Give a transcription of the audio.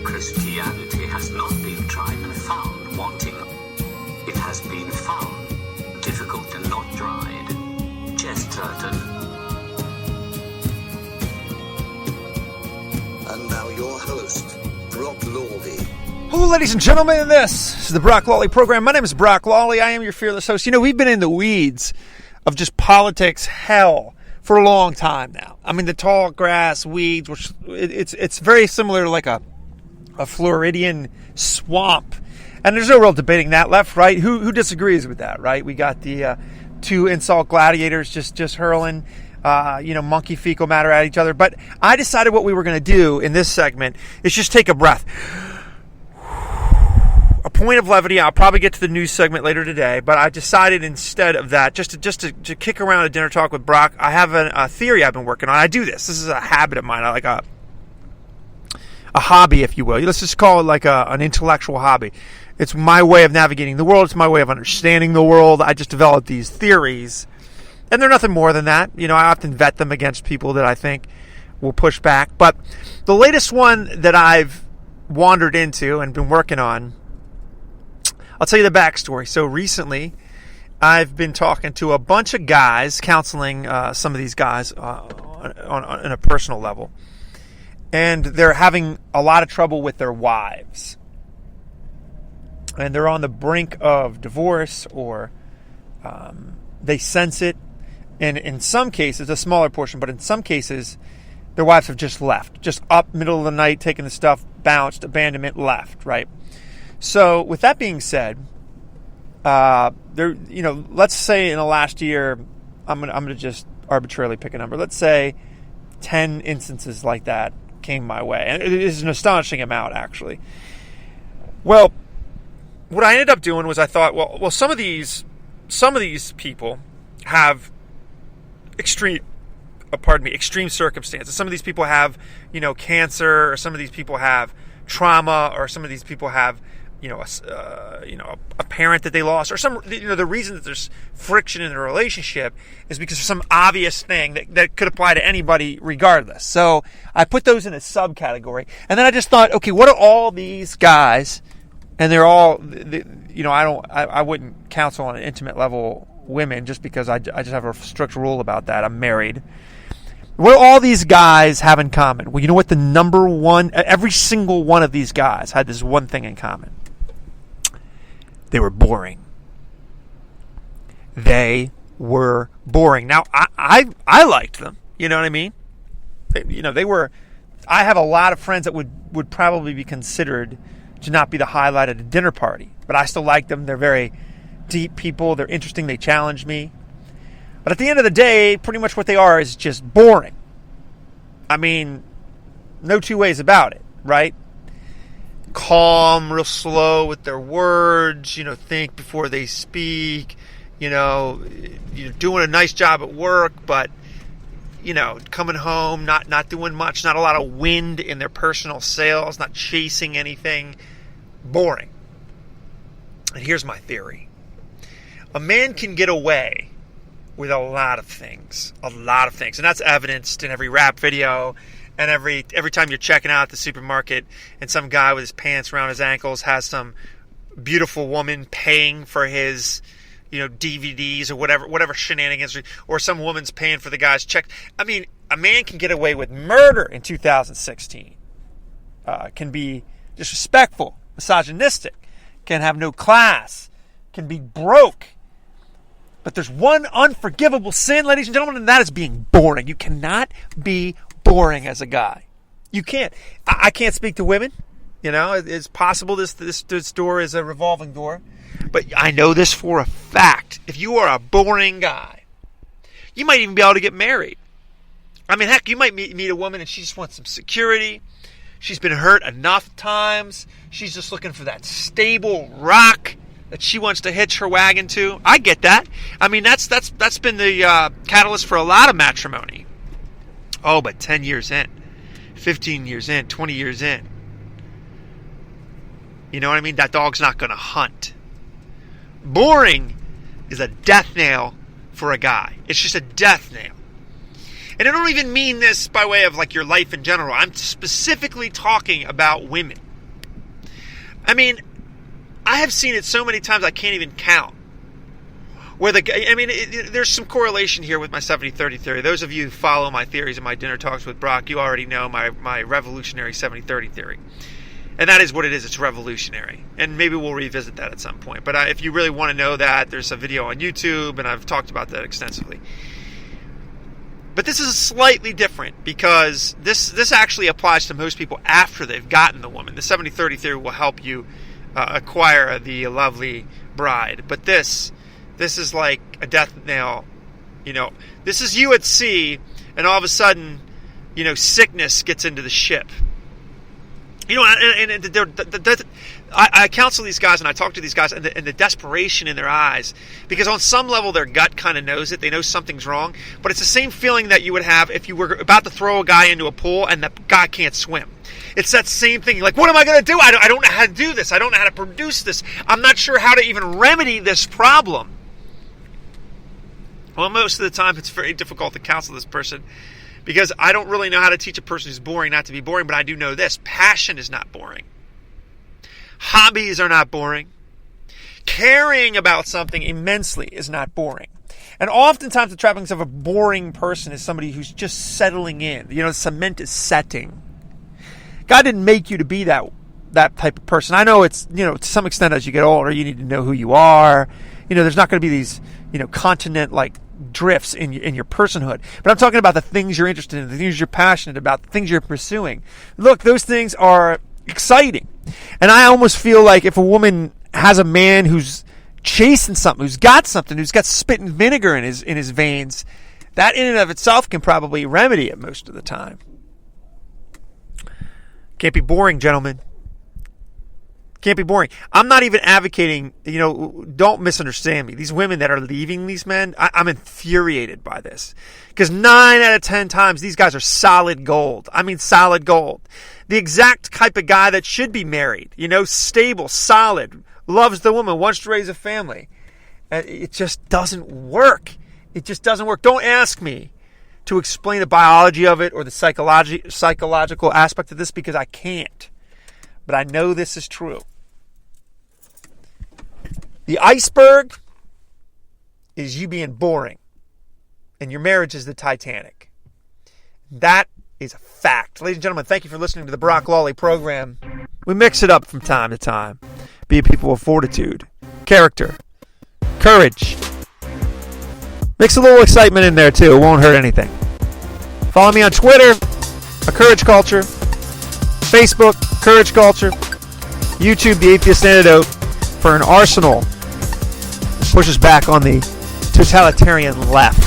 Christianity has not been tried and found wanting. It has been found difficult and not tried. Chesterton. And now your host, Brock Lawley. Hello, ladies and gentlemen. This is the Brock Lawley program. My name is Brock Lawley. I am your fearless host. You know, we've been in the weeds of just politics hell for a long time now. I mean, the tall grass, weeds, which it's very similar to like a Floridian swamp. And there's no real debating that, left, right. Who disagrees with that, right? We got the two insult gladiators just hurling, monkey fecal matter at each other. But I decided what we were going to do in this segment is just take a breath. A point of levity. I'll probably get to the news segment later today, but I decided instead of that, just to kick around a dinner talk with Brock, I have a theory I've been working on. I do this. This is a habit of mine. I like a hobby, if you will. Let's just call it like an intellectual hobby. It's my way of navigating the world. It's my way of understanding the world. I just developed these theories, and they're nothing more than that. You know, I often vet them against people that I think will push back. But the latest one that I've wandered into and been working on, I'll tell you the backstory. So recently, I've been talking to a bunch of guys, counseling some of these guys on a personal level. And they're having a lot of trouble with their wives. And they're on the brink of divorce, or they sense it. And in some cases, a smaller portion, but in some cases, their wives have just left. Just up middle of the night, taking the stuff, bounced, abandonment, left, right? So with that being said, let's say in the last year, I'm gonna just arbitrarily pick a number. Let's say 10 instances like that came my way, and it is an astonishing amount, actually. Well, what I ended up doing was I thought, well, some of these people have extreme circumstances. Some of these people have, cancer, or some of these people have trauma, or some of these people have, a parent that they lost, or the reason that there's friction in the relationship is because of some obvious thing that could apply to anybody regardless. So I put those in a subcategory, and then I just thought, okay, what are all these guys? And they're all, I wouldn't counsel on an intimate level women just because I just have a strict rule about that. I'm married. What do all these guys have in common? Well, you know what? The number one, every single one of these guys had this one thing in common. They were boring. They were boring. Now, I liked them. You know what I mean? They were, I have a lot of friends that would probably be considered to not be the highlight at a dinner party. But I still like them. They're very deep people. They're interesting. They challenge me. But at the end of the day, pretty much what they are is just boring. I mean, no two ways about it, right? Calm, real slow with their words, think before they speak, doing a nice job at work, but, coming home, not doing much, not a lot of wind in their personal sales, not chasing anything. Boring. And here's my theory. A man can get away with a lot of things. And that's evidenced in every rap video, and every time you're checking out at the supermarket and some guy with his pants around his ankles has some beautiful woman paying for his, DVDs or whatever shenanigans, or some woman's paying for the guy's check. I mean, a man can get away with murder in 2016. Can be disrespectful, misogynistic, can have no class, can be broke. But there's one unforgivable sin, ladies and gentlemen, and that is being boring. You cannot be boring as a guy. You can't. I can't speak to women. It's possible this door is a revolving door. But I know this for a fact. If you are a boring guy, you might even be able to get married. I mean, heck, you might meet a woman and she just wants some security. She's been hurt enough times. She's just looking for that stable rock that she wants to hitch her wagon to. I get that. I mean, that's been the catalyst for a lot of matrimony. Oh, but 10 years in, 15 years in, 20 years in, you know what I mean? That dog's not going to hunt. Boring is a death nail for a guy. It's just a death nail. And I don't even mean this by way of like your life in general. I'm specifically talking about women. I mean, I have seen it so many times I can't even count. Where there's some correlation here with my 70-30 theory. Those of you who follow my theories in my Dinner Talks with Brock, you already know my revolutionary 70-30 theory. And that is what it is. It's revolutionary. And maybe we'll revisit that at some point. But if you really want to know that, there's a video on YouTube, and I've talked about that extensively. But this is slightly different because this actually applies to most people after they've gotten the woman. The 70-30 theory will help you acquire the lovely bride. But this is like a death knell. This is you at sea, and all of a sudden, sickness gets into the ship. I counsel these guys and I talk to these guys and the desperation in their eyes, because on some level their gut kind of knows it. They know something's wrong, but it's the same feeling that you would have if you were about to throw a guy into a pool and the guy can't swim. It's that same thing. Like, what am I going to do? I don't know how to do this. I don't know how to produce this. I'm not sure how to even remedy this problem. Well, most of the time it's very difficult to counsel this person, because I don't really know how to teach a person who's boring not to be boring, but I do know this. Passion is not boring. Hobbies are not boring. Caring about something immensely is not boring. And oftentimes the trappings of a boring person is somebody who's just settling in. Cement is setting. God didn't make you to be that type of person. I know it's, to some extent as you get older, you need to know who you are. There's not going to be these, continent-like drifts in your personhood. But I'm talking about the things you're interested in, the things you're passionate about, the things you're pursuing. Look, those things are exciting. And I almost feel like if a woman has a man who's chasing something, who's got spit and vinegar in his veins, that in and of itself can probably remedy it most of the time. Can't be boring, gentlemen. Can't be boring. I'm not even advocating, don't misunderstand me. These women that are leaving these men, I'm infuriated by this. Because 9 out of 10 times, these guys are solid gold. I mean, solid gold. The exact type of guy that should be married. Stable, solid, loves the woman, wants to raise a family. It just doesn't work. It just doesn't work. Don't ask me to explain the biology of it or the psychological aspect of this, because I can't. But I know this is true. The iceberg is you being boring, and your marriage is the Titanic. That is a fact. Ladies and gentlemen, thank you for listening to the Brock Lawley program. We mix it up from time to time. Be a people of fortitude, character, courage. Mix a little excitement in there too. It won't hurt anything. Follow me on Twitter, A Courage Culture. Facebook, Courage Culture. YouTube, The Atheist Antidote, for an arsenal that pushes back on the totalitarian left.